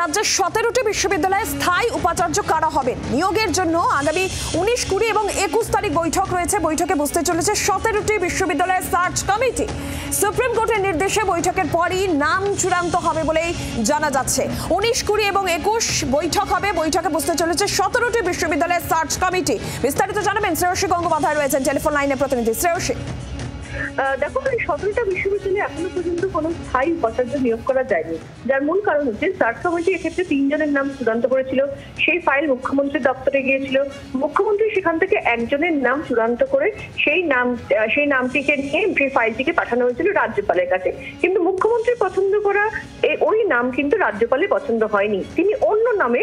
রাজ্যের 17টি বিশ্ববিদ্যালয়ে স্থায়ী উপাচার্য কারা হবেন নিয়োগের জন্য আগামী 19, 20 এবং 21 তারিখ বৈঠক রয়েছে। বৈঠকে বসতে চলেছে 17টি বিশ্ববিদ্যালয়ের সার্চ কমিটি। সুপ্রিম কোর্টের নির্দেশে বৈঠকের পরই নাম চূড়ান্ত হবে বলেই জানা যাচ্ছে। 19, 20 এবং 21 বৈঠক হবে। বৈঠকে বসতে চলেছে 17টি বিশ্ববিদ্যালয়ের সার্চ কমিটি। বিস্তারিত জানাবেন শ্রেয়সী গঙ্গোপাধ্যায় রয়েছেন টেলিফোন লাইনে প্রতিনিধি। শ্রেয়সী, দেখো, এই 17টা বিশ্ববিদ্যালয়ে এখনো পর্যন্ত কোনো স্থায়ী উপাচার্য নিয়োগ করা যায়নি, যার মূল কারণ হচ্ছে সার্চ কমিটি এক্ষেত্রে 3 জনের নাম চূড়ান্ত করেছিল। সেই ফাইল মুখ্যমন্ত্রীর দপ্তরে গিয়েছিল। মুখ্যমন্ত্রী সেখান থেকে একজনের নাম চূড়ান্ত করে সেই নামটিকে নিয়ে সেই ফাইলটিকে পাঠানো হয়েছিল রাজ্যপালের কাছে। কিন্তু মুখ্যমন্ত্রী পছন্দ করা ওই নাম কিন্তু রাজ্যপালের পছন্দ হয়নি। তিনি অন্য নামে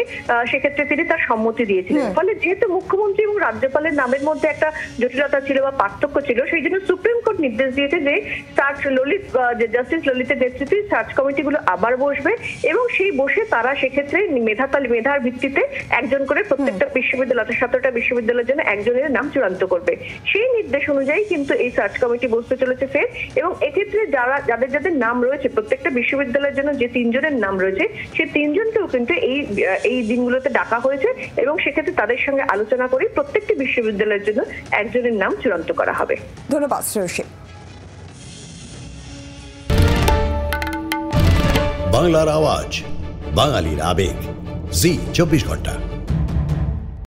সেক্ষেত্রে তিনি তার সম্মতি দিয়েছিলেন। ফলে যেহেতু মুখ্যমন্ত্রী এবং রাজ্যপালের নামের মধ্যে একটা জটিলতা ছিল বা পার্থক্য ছিল, সেই জন্য সুপ্রিম কোর্ট নির্দেশ দিয়েছে যে জাস্টিস ললিতের নেতৃত্বে সার্চ কমিটিগুলো আবার বসবে এবং সেই বসে তারা সেক্ষেত্রে মেধার ভিত্তিতে একজন করে প্রত্যেকটা বিশ্ববিদ্যালয় 17টা বিশ্ববিদ্যালয়ের জন্য একজনের নাম চূড়ান্ত করবে। সেই নির্দেশ অনুযায়ী কিন্তু এই সার্চ কমিটি বসতে চলেছে ফের। এবং এক্ষেত্রে যাদের নাম রয়েছে প্রত্যেকটা বিশ্ববিদ্যালয়ের জন্য যে 3 জনের নাম রয়েছে, সেই 3 জনকেও কিন্তু এই দিনগুলোতে ডাকা হয়েছে এবং সেক্ষেত্রে তাদের সঙ্গে আলোচনা করে প্রত্যেকটি বিশ্ববিদ্যালয়ের জন্য একজনের নাম চূড়ান্ত করা হবে। ধন্যবাদ শ্রেয়সী। বাংলার আওয়াজ, বাঙালির আবেগ, জি 24 ঘন্টা।